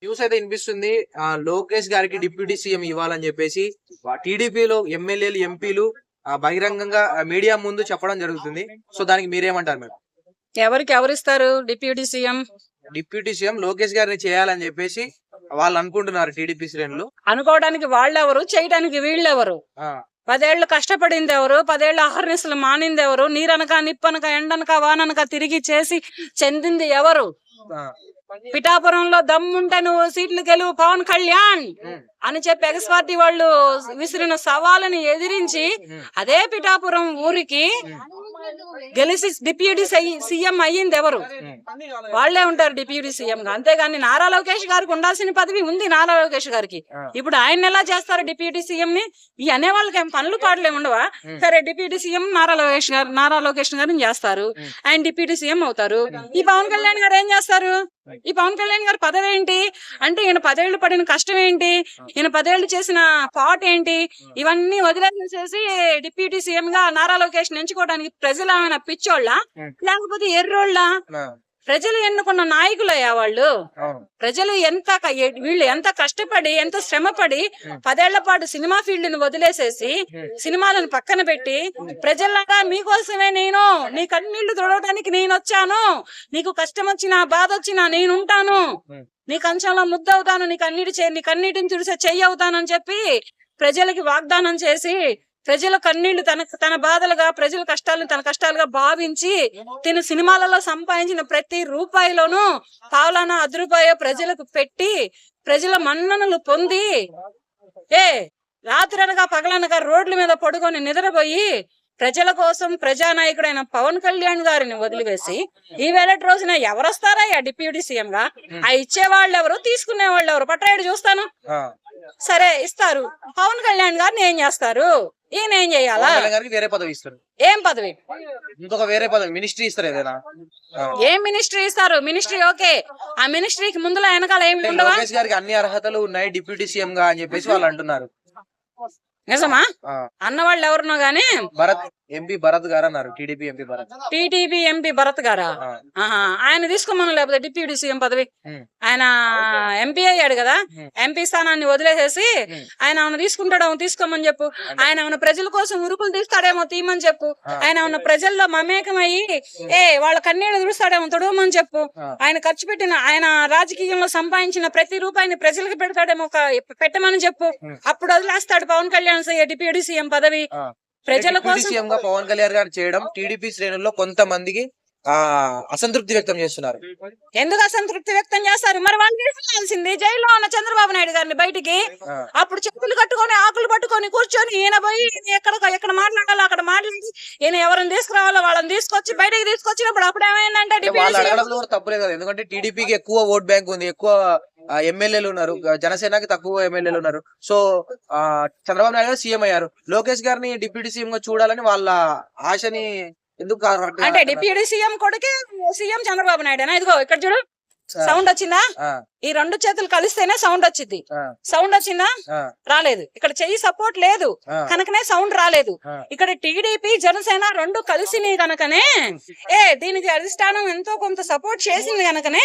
News అయితే వినిపిస్తుంది. లోకేష్ గారికి డిప్యూటీ సీఎం ఇవ్వాలని చెప్పేసి టీడీపీలో ఎమ్మెల్యేలు, ఎంపీలు బహిరంగంగా మీడియా ముందు చెప్పడం జరుగుతుంది. సో దానికి మీరేమంటారు మేడం? ఎవరికి ఎవరిస్తారు deputy CM? Deputy CM Lokesh గారిని చేయాలని చెప్పేసి వాళ్ళు అనుకుంటున్నారు టీడీపీ శ్రేణులు. అనుకోవడానికి వాళ్ళెవరు, చేయడానికి వీళ్ళెవరు? 10 ఏళ్ళు కష్టపడింది ఎవరు? 10 ఏళ్ళు అహర్నిశలు మానింది ఎవరు? నీరనక, నిప్పనక, ఎండనక, వాననక తిరిగి చేసి చెందింది ఎవరు? పిఠాపురంలో దమ్ముంటే నువ్వు సీట్లు గెలువు పవన్ కళ్యాణ్ అని చెప్పి ఎక్స్ పార్టీ వాళ్ళు విసిరిన సవాలుని ఎదిరించి అదే పిఠాపురం ఊరికి గెలిచి డిప్యూటీ సీఎం అయ్యింది ఎవరు? వాళ్లే ఉంటారు డిప్యూటీ సీఎం గా. అంతేగాని నారా లోకేష్ గారికి ఉండాల్సిన పదవి ఉంది నారా లోకేష్ గారికి. ఇప్పుడు ఆయన ఎలా చేస్తారు డిప్యూటీ సీఎం ని? ఈ అనే వాళ్ళకి ఏం పనులు పాటలే ఉండవా? సరే, డిప్యూటీ సీఎం నారా లోకేష్ గారిని చేస్తారు, ఆయన డిప్యూటీ సీఎం అవుతారు. ఈ పవన్ కళ్యాణ్ గారు ఏం చేస్తారు? ఈ పవన్ కళ్యాణ్ గారి పదవి ఏంటి అంటే, ఈయన 10 ఏళ్ళు పడిన కష్టం ఏంటి, ఈయన 10 ఏళ్ళు చేసిన పాట ఏంటి, ఇవన్నీ వదిలేసేసి డిప్యూటీ సీఎం గా నారా లోకేష్ ఎంచుకోవడానికి ప్రజలు ఏమైనా పిచ్చోళ్ళ లేకపోతే ఎర్రోళ్ళ? ప్రజలు ఎన్నుకున్న నాయకులయ్యా వాళ్ళు. ప్రజలు వీళ్ళు ఎంత కష్టపడి, ఎంత శ్రమపడి 10 ఏళ్ల పాటు సినిమా ఫీల్డ్ ని వదిలేసేసి సినిమాలను పక్కన పెట్టి ప్రజల్లాగా మీకోసమే నేను, నీ కన్నీళ్లు తొడవడానికి నేను వచ్చాను, నీకు కష్టం వచ్చినా బాధ వచ్చినా నేనుంటాను, నీ కంచంలో ముద్దవుతాను, నీ కన్నీటిని తుడిసే చెయ్యి అవుతానని చెప్పి ప్రజలకి వాగ్దానం చేసి ప్రజల కన్నీళ్లు తన బాధలుగా, ప్రజల కష్టాలను తన కష్టాలుగా భావించి తిను సినిమాలలో సంపాదించిన ప్రతి రూపాయిలోనూ పావులానా 10 రూపాయో ప్రజలకు పెట్టి ప్రజల మన్ననలు పొంది రాత్రి అనగా పగలనగా రోడ్ల మీద పడుకొని నిద్రపోయి ప్రజల కోసం ప్రజానాయకుడైన పవన్ కళ్యాణ్ గారిని వదిలివేసి ఈ వేళటి రోజున ఎవరొస్తారా డిప్యూటీ సీఎం గా? ఇచ్చే వాళ్ళు ఎవరు, తీసుకునే వాళ్ళు ఎవరు? పట్టాడు చూస్తాను. సరే, ఇస్తారు. పవన్ కళ్యాణ్ గారిని ఏం చేస్తారు? ఈయన ఏం చేయాలా? వేరే పదవి ఇస్తారు. ఏం పదవి? ఇంకొక వేరే పదవి, మినిస్ట్రీ ఇస్తారు. ఏదైనా ఏం మినిస్ట్రీ ఇస్తారు? మినిస్ట్రీ ఓకే, ఆ మినిస్ట్రీకి ముందులో వెనకాల ఏమి ఉండవా? లోకేష్ గారికి అన్ని అర్హతలు ఉన్నాయి డిప్యూటీ సీఎం గా అని చెప్పేసి వాళ్ళు అంటున్నారు. నిజమా? అన్నవాళ్ళు ఎవరునో గానీ ఎంపీ భరత్ గారు అన్నారు. టీడీపీ ఎంపీ భరత్ గారా? ఆయన తీసుకోమని లేకపోతే డిప్యూటీ సీఎం పదవి? ఆయన ఎంపీ అయ్యాడు కదా, ఎంపీ స్థానాన్ని వదిలేసేసి ఆయన ఏమైనా తీసుకుంటాడేమో తీసుకోమని చెప్పు. ఆయన ఏమైనా ప్రజల కోసం ఉరుకులు తీస్తాడేమో తీయమని చెప్పు. ఆయన ఏమైనా ప్రజల్లో మమేకమయ్యి వాళ్ళ కన్నీళ్ళు తుడుస్తాడేమో తుడవమని చెప్పు. ఆయన ఖర్చు పెట్టిన, ఆయన రాజకీయంలో సంపాదించిన ప్రతి రూపాయిని ప్రజలకు పెడతాడేమో పెట్టమని చెప్పు. అప్పుడు వదిలేస్తాడు పవన్ కళ్యాణ్ డిప్యూటీ సీఎం పదవి. ప్రజల కోసం పవన్ కళ్యాణ్ గారు చేయడం టీడీపీ శ్రేణుల్లో కొంతమందికి అసంతృప్తి వ్యక్తం చేస్తున్నారు. ఎందుకు అసంతృప్తి వ్యక్తం చేస్తారు? మరి వాళ్ళు తీసుకెళ్లాల్సింది జైల్లో ఉన్న చంద్రబాబు నాయుడు గారిని బయటికి. అప్పుడు చేతులు కట్టుకొని ఆకులు పట్టుకొని కూర్చొని ఈయన పోయి ఎక్కడ మాట్లాడాలో అక్కడ మాట్లాడి ఈయన ఎవరిని తీసుకురావాలో వాళ్ళని తీసుకొచ్చి బయటకి తీసుకొచ్చినప్పుడు అప్పుడు ఏమైందంటే తప్పులేదు కదా. ఎందుకంటే టీడీపీకి ఎక్కువ ఓట్ బ్యాంక్ ఉంది, ఎక్కువ ఎమ్మెల్యేలు ఉన్నారు, జనసేనకి తక్కువ ఎమ్మెల్యేలు ఉన్నారు. సో చంద్రబాబు నాయుడు గారు సీఎం అయ్యారు, లోకేష్ గారిని డిప్యూటీ సీఎం గా చూడాలని వాళ్ళ ఆశని ఎందుకు అంటే డిప్యూటీ సీఎం కొడుకే సీఎం చంద్రబాబు నాయుడు. ఇదిగో ఇక్కడ చూడు, సౌండ్ వచ్చిందా? ఈ 2 చేతులు కలిస్తేనే సౌండ్ వచ్చింది. సౌండ్ వచ్చిందా? రాలేదు. ఇక్కడ చెయ్యి సపోర్ట్ లేదు కనుకనే సౌండ్ రాలేదు. ఇక్కడ టీడీపీ జనసేన 2 కలిసి కనుకనే దీనికి అధిష్టానం ఎంతో కొంత సపోర్ట్ చేసింది కనుకనే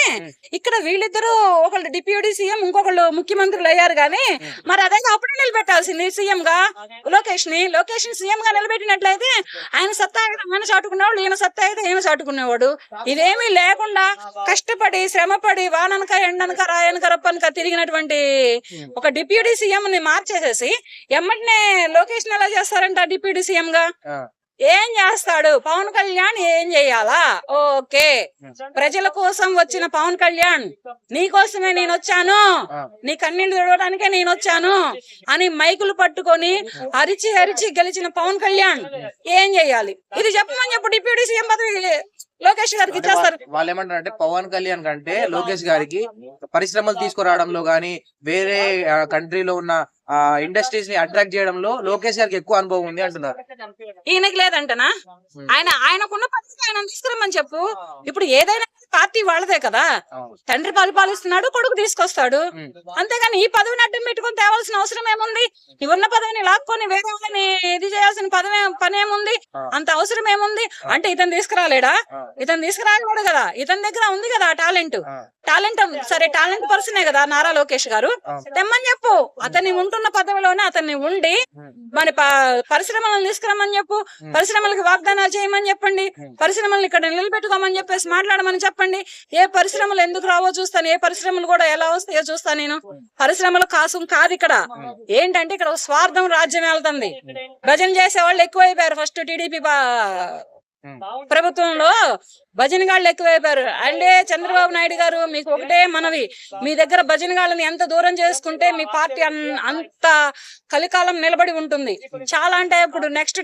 ఇక్కడ వీళ్ళిద్దరూ ఒకళ్ళు డిప్యూటీ సీఎం, ఇంకొకళ్ళు ముఖ్యమంత్రులు అయ్యారు. గానీ మరి అదే అప్పుడే నిలబెట్టాల్సింది సీఎం గా లోకేష్ ని సీఎం గా నిలబెట్టినట్లయితే ఆయన సత్తా ఆయన చాటుకునేవాడు, ఈయన సత్తా అయితే ఈయన చాటుకునేవాడు. ఇదేమీ లేకుండా కష్టపడి శ్రమపడి వాననక ఎండనక రాయనక రప్పనక తిరిగినటువంటి ఒక డిప్యూటీ సీఎం ని మార్చేసేసి ఎమ్మటనే లోకేష్ ని ఎలా చేస్తారంట డిప్యూటీ సీఎం గా? ఏం చేస్తాడు పవన్ కళ్యాణ్? ఏం చెయ్యాలా? ఓకే, ప్రజల కోసం వచ్చిన పవన్ కళ్యాణ్, నీ కోసమే నేను వచ్చాను, నీ కన్నీళ్లు తొడవడానికే నేను వచ్చాను అని మైకులు పట్టుకొని అరిచి గెలిచిన పవన్ కళ్యాణ్ ఏం చెయ్యాలి? ఇది చెప్పమని చెప్పు. డిప్యూటీ సీఎం పదవి లోకేష్ గారికి ఇచ్చేస్తారు. వాళ్ళు ఏమంటారంటే పవన్ కళ్యాణ్ కంటే లోకేష్ గారికి పరిశ్రమలు తీసుకురావడంలో గానీ వేరే కంట్రీలో ఉన్న ఇండస్ట్రీస్ ని అట్రాక్ట్ చేయడంలో లోకేష్ గారికి ఎక్కువ అనుభవం ఉంది అంటున్నారు. ఈయనకి లేదంటనా? ఆయనకున్న పరిస్థితి ఆయన తీసుకురమ్మని చెప్పు. ఇప్పుడు ఏదైనా పార్టీ వాళ్ళదే కదా, తండ్రి పరిపాలిస్తున్నాడు, కొడుకు తీసుకొస్తాడు. అంతేగాని ఈ పదవిని అడ్డం పెట్టుకొని తేవాల్సిన అవసరం ఏముంది? ఈ ఉన్న పదవిని లాక్కొని వేరే వాళ్ళని ఇది చేయాల్సిన పని ఏముంది? అంత అవసరం ఏముంది? అంటే ఇతను తీసుకురాలేడా? ఇతను తీసుకురాలేడు కదా, ఇతని దగ్గర ఉంది కదా టాలెంట్. సరే టాలెంట్ పర్సనే కదా నారా లోకేష్ గారు, తెమ్మని చెప్పు. అతన్ని ఉంటున్న పదవిలోనే అతన్ని ఉండి మరి పరిశ్రమలను తీసుకురమ్మని చెప్పు, పరిశ్రమలకు వాగ్దానాలు చేయమని చెప్పండి, పరిశ్రమలను ఇక్కడ నిలబెట్టుకోమని చెప్పేసి మాట్లాడమని చెప్పండి. ఏ పరిశ్రమలు ఎందుకు రావో చూస్తాను, ఏ పరిశ్రమలు కూడా ఎలా వస్తాయో చూస్తాను నేను. పరిశ్రమల కాసం కాదు ఇక్కడ. ఏంటంటే ఇక్కడ స్వార్థం రాజ్యం వెళ్తుంది. భజన చేసే వాళ్ళు ఎక్కువైపోయారు. ఫస్ట్ టీడీపీ ప్రభుత్వంలో భజనగాళ్ళు ఎక్కువైపోయారు. అంటే చంద్రబాబు నాయుడు గారు మీకు ఒకటే మనవి, మీ దగ్గర భజనగాళ్ళని ఎంత దూరం చేసుకుంటే మీ పార్టీ అంత కలికాలం నిలబడి ఉంటుంది. చాలా అంటే ఇప్పుడు నెక్స్ట్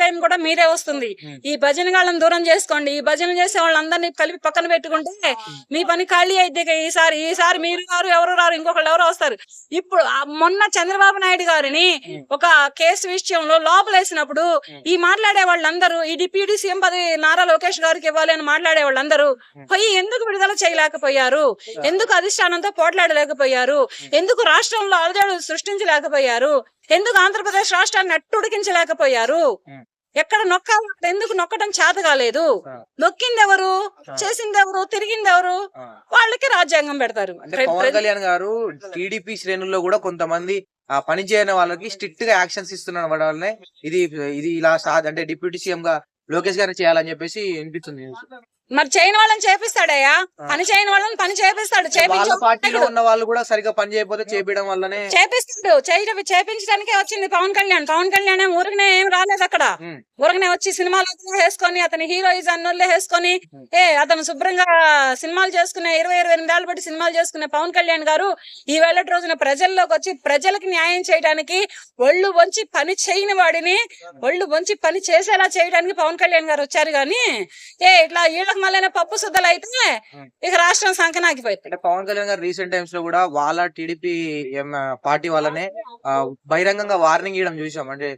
టైం కూడా మీరే వస్తుంది. ఈ భజనగాళ్ళని దూరం చేసుకోండి. ఈ భజనలు చేసే వాళ్ళందరినీ కలిపి పక్కన పెట్టుకుంటే మీ పని ఖాళీ అయితే ఈసారి మీరు రారు, ఎవరు రారు, ఇంకొకళ్ళు ఎవరో వస్తారు. ఇప్పుడు మొన్న చంద్రబాబు నాయుడు గారిని ఒక కేసు విషయంలో లోపలేసినప్పుడు ఈ మాట్లాడే వాళ్ళందరూ ఈ డిప్యూటీ సీఎం పదవి నారా లోకేష్ గారికి ఇవ్వాలి అని మాట్లాడే వాళ్ళందరూ పోయి ఎందుకు విడుదల చేయలేకపోయారు? ఎందుకు అధిష్టానంతో పోట్లాడలేకపోయారు? ఎందుకు రాష్ట్రంలో అలజడులు సృష్టించలేకపోయారు? ఎందుకు ఆంధ్రప్రదేశ్ రాష్ట్రాన్ని అట్టుడికించలేకపోయారు? ఎక్కడ నొక్కాలి ఎందుకు నొక్కడం చేత కాలేదు? నొక్కిందెవరు, చేసిందెవరు, తిరిగిందెవరు? వాళ్ళకి రాజ్యాంగం పెడతారు. పవన్ కళ్యాణ్ గారు టీడీపీ శ్రేణుల్లో కూడా కొంతమంది ఆ పని చేయని వాళ్ళకి స్ట్రిక్ట్ గా యాక్షన్స్ ఇస్తున్న వల్లనే ఇది ఇలా అంటే డిప్యూటీ సీఎం గా లోకేష్ గారిని చేయాలని చెప్పేసి వినిపిస్తుంది. మరి చేయని వాళ్ళని చేపిస్తాడయ్యా, పని చేయని వాళ్ళని పని చేపిస్తాడు. పార్టీలో ఉన్న వాళ్ళు కూడా సరిగ్గా పని చేయకపోతే చేపించడం వల్లనే చేపిస్తాడు. చేపించడానికే వచ్చింది పవన్ కళ్యాణ్. పవన్ కళ్యాణ్ ఊరికనే ఏం రాలేదు అక్కడ. ఊరికనే వచ్చి సినిమాలు వేసుకొని అతని హీరోయిజం అన్నోళ్ళే వేసుకొని అతను శుభ్రంగా సినిమాలు చేసుకునే 28 ఏళ్ళు బట్టి సినిమాలు చేసుకునే పవన్ కళ్యాణ్ గారు ఈ వేళ రోజున ప్రజల్లోకి వచ్చి ప్రజలకు న్యాయం చేయడానికి ఒళ్ళు వంచి పని చేయని వాడిని ఒళ్ళు వంచి పని చేసేలా చేయడానికి పవన్ కళ్యాణ్ గారు వచ్చారు. గాని ఇట్లా వీళ్ళకి మళ్ళీ పప్పు శుద్ధలు అయితే ఇక రాష్ట్రం సంకనాగిపోయింది. అంటే పవన్ కళ్యాణ్ గారు రీసెంట్ టైమ్స్ లో కూడా వాళ్ళ టీడీపీ పార్టీ వాళ్ళనే బహిరంగంగా వార్నింగ్ ఇవ్వడం చూసాం. అంటే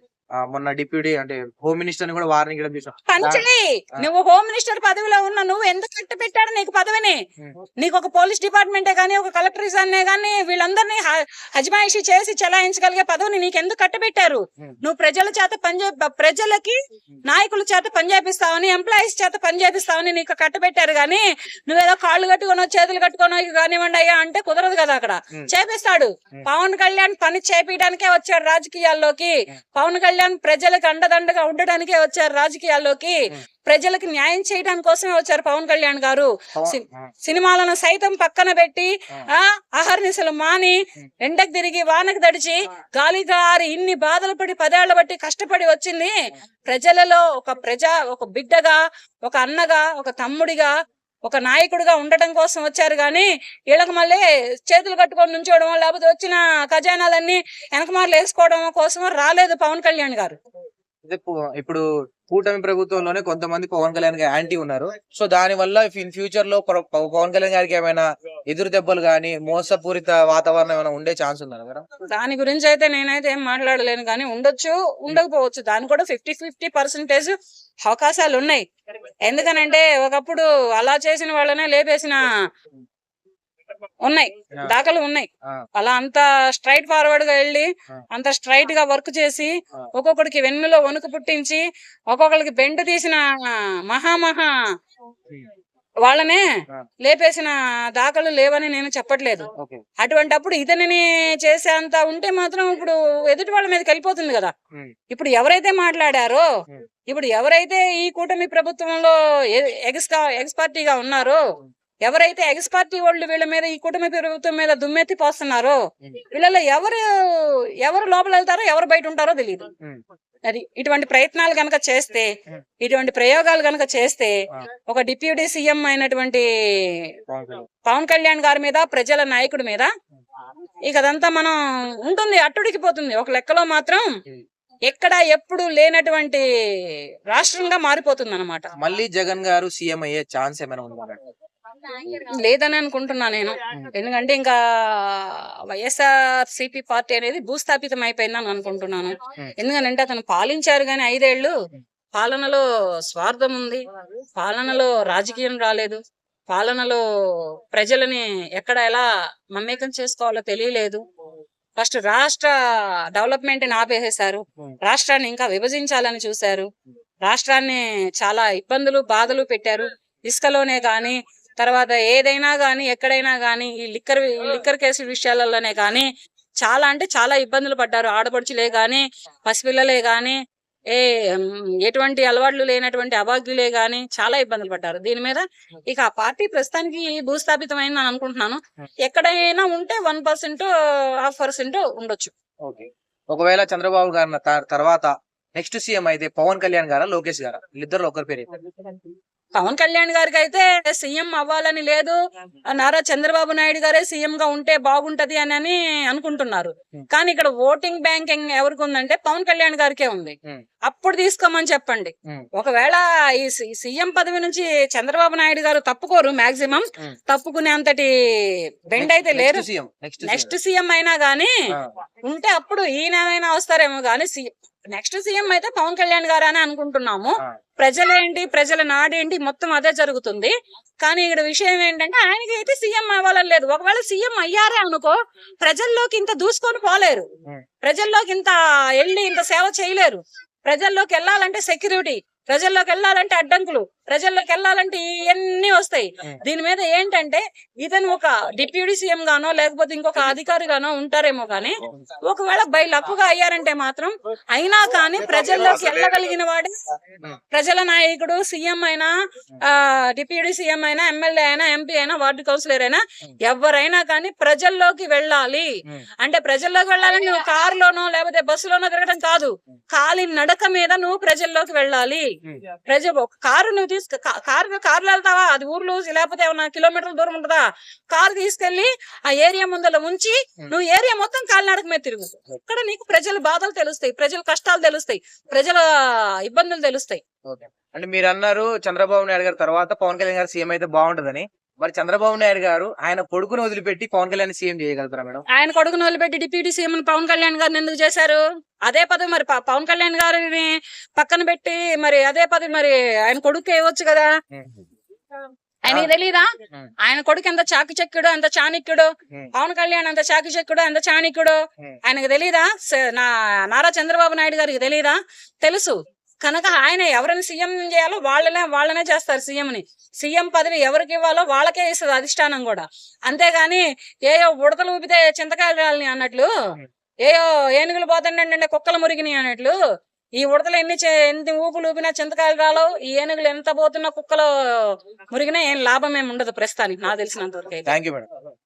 మొన్న డిప్యూటీ అంటే హోమ్ మినిస్టర్ ని కూడా వార్నింగ్ ఇవ్వడం చూసాం. పంచలే నువ్వు హోమ్ మినిస్టర్ పదవిలో ఉన్నా నువ్వు ఎందుకు కట్టి పెట్టాడు నీకు పదవిని? నీకు ఒక పోలీస్ డిపార్ట్మెంటే గానీ ఒక కలెక్టరేట్ గానీ వీళ్ళందరినీ అజమాయిషీ చేసి చలాయించగలిగే పదవిని నీకు ఎందుకు కట్టబెట్టారు? నువ్వు ప్రజల చేత ప్రజలకి నాయకుల చేత పనిచేపిస్తావని ఎంప్లాయీస్ చేత పనిచేపిస్తావని నీకు కట్టబెట్టారు. గానీ నువ్వేదో కాళ్ళు కట్టుకోనో చేతులు కట్టుకోనో కానివ్వండి అయ్యా అంటే కుదరదు కదా. అక్కడ చేపిస్తాడు. పవన్ కళ్యాణ్ పని చేపించడానికే వచ్చాడు రాజకీయాల్లోకి. పవన్ కళ్యాణ్ ప్రజలకు అండదండగా ఉండడానికే వచ్చారు రాజకీయాల్లోకి. ప్రజలకు న్యాయం చేయడానికి కోసమే వచ్చారు పవన్ కళ్యాణ్ గారు. సినిమాలను సైతం పక్కన పెట్టి అహర్నిశలు మాని ఎండకు తిరిగి వానకు దడిచి గాలిగారి ఇన్ని బాధలు పడి 10 ఏళ్ల బట్టి కష్టపడి వచ్చింది ప్రజలలో ఒక బిడ్డగా, ఒక అన్నగా, ఒక తమ్ముడిగా, ఒక నాయకుడిగా ఉండటం కోసం వచ్చారు. గాని వీళ్ళకి మళ్ళీ చేతులు కట్టుకొని నుంచోవడం లేకపోతే వచ్చిన ఖజానాలన్నీ వెనకమార్లు వేసుకోవడం కోసం రాలేదు పవన్ కళ్యాణ్ గారు. ఇప్పుడు కూటమి ప్రభుత్వంలోనే కొంతమంది పవన్ కళ్యాణ్ గారి యాంటీ ఉన్నారు. సో దాని వల్ల ఇన్ ఫ్యూచర్ లో పవన్ కళ్యాణ్ గారికి ఏమైనా ఎదురు దెబ్బలు గానీ మోసపూరిత వాతావరణం ఏమైనా ఉండే ఛాన్స్ ఉందా మేడం? దాని గురించి అయితే నేనైతే ఏం మాట్లాడలేను. కానీ ఉండొచ్చు, ఉండకపోవచ్చు. దాని కూడా 50-50% అవకాశాలు ఉన్నాయి. ఎందుకనంటే ఒకప్పుడు అలా చేసిన వాళ్ళనే లేపేసిన ఉన్నాయి, దాఖలు ఉన్నాయి. అలా అంత స్ట్రైట్ ఫార్వర్డ్ గా వెళ్ళి అంత స్ట్రైట్ గా వర్క్ చేసి ఒక్కొక్కడికి వెన్నులో వణుకు పుట్టించి ఒక్కొక్కరికి బెండ్ తీసిన మహా వాళ్ళనే లేపేసిన దాఖలు లేవని నేను చెప్పట్లేదు. అటువంటప్పుడు ఇతనిని చేసేంత ఉంటే మాత్రం ఇప్పుడు ఎదుటి వాళ్ళ మీదకి వెళ్ళిపోతుంది కదా. ఇప్పుడు ఎవరైతే మాట్లాడారో, ఇప్పుడు ఎవరైతే ఈ కూటమి ప్రభుత్వంలో ఎక్స్ పార్టీగా ఉన్నారో, ఎవరైతే ఎక్స్ పార్టీ వాళ్ళు వీళ్ళ మీద ఈ కూటమి ప్రభుత్వం మీద దుమ్మెత్తి పోస్తున్నారో వీళ్ళలో ఎవరు లోపల వెళ్తారో ఎవరు బయట ఉంటారో తెలియదు. అది ఇటువంటి ప్రయత్నాలు గనక చేస్తే, ఇటువంటి ప్రయోగాలు గనక చేస్తే ఒక డిప్యూటీ సీఎం అయినటువంటి పవన్ కళ్యాణ్ గారి మీద, ప్రజల నాయకుడి మీద ఇక అదంతా మనం ఉంటుంది, అట్టుడికిపోతుంది. ఒక లెక్కలో మాత్రం ఎక్కడ ఎప్పుడు లేనటువంటి రాష్ట్రంగా మారిపోతుంది అన్నమాట. మళ్ళీ జగన్ గారు సీఎం అయ్యే ఛాన్స్ ఏమైనా ఉందా? లేదని అనుకుంటున్నా నేను. ఎందుకంటే ఇంకా వైఎస్ఆర్సీపీ పార్టీ అనేది భూస్థాపితం అయిపోయిందని అనుకుంటున్నాను. ఎందుకంటే అతను పాలించారు గాని 5 ఏళ్లు పాలనలో స్వార్థం ఉంది, పాలనలో రాజకీయం రాలేదు. పాలనలో ప్రజలని ఎక్కడ ఎలా మమేకం చేసుకోవాలో తెలియలేదు. ఫస్ట్ రాష్ట్ర డెవలప్మెంట్ ని ఆపేసేశారు. రాష్ట్రాన్ని ఇంకా విభజించాలని చూశారు. రాష్ట్రాన్ని చాలా ఇబ్బందులు బాధలు పెట్టారు. ఇసుకలోనే గాని, తర్వాత ఏదైనా గాని, ఎక్కడైనా గాని, ఈ లిక్కర్ కేసుల విషయాలలోనే గాని చాలా అంటే చాలా ఇబ్బందులు పడ్డారు. ఆడపడుచులే గాని, పసిపిల్లలే గాని, ఎటువంటి అలవాట్లు లేనటువంటి అభాగ్యులే గాని చాలా ఇబ్బందులు పడ్డారు. దీని మీద ఇక ఆ పార్టీ ప్రస్తుతానికి భూస్థాపితమైంది అని అనుకుంటున్నాను. ఎక్కడైనా ఉంటే 1% 1/2% ఉండొచ్చు. ఒకవేళ చంద్రబాబు గారి తర్వాత నెక్స్ట్ సీఎం అయితే పవన్ కళ్యాణ్ గారా, లోకేష్ గారా? వీళ్ళిద్దరు ఒకరి పేరు పవన్ కళ్యాణ్ గారికి అయితే సీఎం అవ్వాలని లేదు, నారా చంద్రబాబు నాయుడు గారే సీఎం గా ఉంటే బాగుంటది అని అనుకుంటున్నారు. కానీ ఇక్కడ ఓటింగ్ బ్యాంకింగ్ ఎవరికి ఉందంటే పవన్ కళ్యాణ్ గారికే ఉంది. అప్పుడు తీసుకోమని చెప్పండి. ఒకవేళ ఈ సీఎం పదవి నుంచి చంద్రబాబు నాయుడు గారు తప్పుకోరు, మాక్సిమం తప్పుకునే అంతటి బెండ్ అయితే లేరు. నెక్స్ట్ సీఎం అయినా గానీ ఉంటే అప్పుడు ఈయనైనా వస్తారేమో గానీ నెక్స్ట్ సీఎం అయితే పవన్ కళ్యాణ్ గారు అని అనుకుంటున్నాము. ప్రజలేంటి, ప్రజల నాడేంటి, మొత్తం అదే జరుగుతుంది. కానీ ఇక్కడ విషయం ఏంటంటే ఆయనకి అయితే సీఎం అవ్వాలని లేదు. ఒకవేళ సీఎం అయ్యారే అనుకో, ప్రజల్లోకి ఇంత దూసుకొని పోలేరు, ప్రజల్లోకి ఇంత వెళ్ళి ఇంత సేవ చేయలేరు. ప్రజల్లోకి వెళ్ళాలంటే సెక్యూరిటీ, ప్రజల్లోకి వెళ్ళాలంటే అడ్డంకులు, ప్రజల్లోకి వెళ్ళాలంటే ఇవన్నీ వస్తాయి. దీని మీద ఏంటంటే ఇతను ఒక డిప్యూటీ సీఎం గానో లేకపోతే ఇంకొక అధికారి గానో ఉంటారేమో గానీ, ఒకవేళ బై లక్కుగా అయ్యారంటే మాత్రం అయినా కానీ ప్రజల్లోకి వెళ్ళగలిగిన వాడే ప్రజల నాయకుడు. సీఎం అయినా, డిప్యూటీ సీఎం అయినా, ఎమ్మెల్యే అయినా, ఎంపీ అయినా, వార్డు కౌన్సిలర్ అయినా ఎవరైనా కానీ ప్రజల్లోకి వెళ్ళాలి. అంటే ప్రజల్లోకి వెళ్ళాలని నువ్వు కారులోనో లేకపోతే బస్సులోనో తిరగడం కాదు, ఖాళీ నడక మీద నువ్వు ప్రజల్లోకి వెళ్ళాలి. కారు నువ్వు కారులో వెళ్తావా, అది ఊర్లు లేకపోతే ఏమన్నా కిలోమీటర్ల దూరం ఉంటుందా, కారు తీసుకెళ్లి ఆ ఏరియా ముందర ఉంచి నువ్వు ఏరియా మొత్తం కాలినడక మీద తిరుగు. ఇక్కడ నీకు ప్రజల బాధలు తెలుస్తాయి, ప్రజల కష్టాలు తెలుస్తాయి, ప్రజల ఇబ్బందులు తెలుస్తాయి. అంటే మీరు అన్నారు చంద్రబాబు నాయుడు గారి తర్వాత పవన్ కళ్యాణ్ గారు సీఎం అయితే బాగుంటదని. మరి చంద్రబాబు నాయుడు గారు ఆయన కొడుకును వదిలిపెట్టి పవన్ కళ్యాణ్ సీఎం చేయగలుగుతారా మేడం? ఆయన కొడుకును వదిలిపెట్టి డిప్యూటీ సీఎం పవన్ కళ్యాణ్ గారిని ఎందుకు చేశారు? అదే పదవి మరి పవన్ కళ్యాణ్ గారిని పక్కన పెట్టి మరి అదే పదవి మరి ఆయన కొడుకు ఇవ్వచ్చు కదా. ఆయనకి తెలీదా ఆయన కొడుకు ఎంత చాకచక్యుడు, ఎంత చాణక్యుడు? పవన్ కళ్యాణ్ అంత చాకచక్యుడు, ఎంత చాణక్యుడు ఆయనకు తెలీదా? నారా చంద్రబాబు నాయుడు గారికి తెలీదా? తెలుసు. కనుక ఆయన ఎవరిని సీఎం చేయాలో వాళ్ళనే చేస్తారు. సీఎం పదవి ఎవరికి ఇవ్వాలో వాళ్ళకే ఇస్తుంది అధిష్టానం కూడా. అంతేగాని ఏయో ఉడతలు ఊపితే చింతకాయలు రాలని అన్నట్లు, ఏయో ఏనుగులు పోతుండే కుక్కలు మురిగిని అన్నట్లు, ఈ ఉడతలు ఎన్ని ఊపులు ఊపినా చింతకాయలు రాలో, ఈ ఏనుగులు ఎంత పోతున్నా కుక్కలు మురిగినా ఏం లాభం ఏమి ఉండదు ప్రస్తుతానికి నాకు తెలిసినంత వరకు.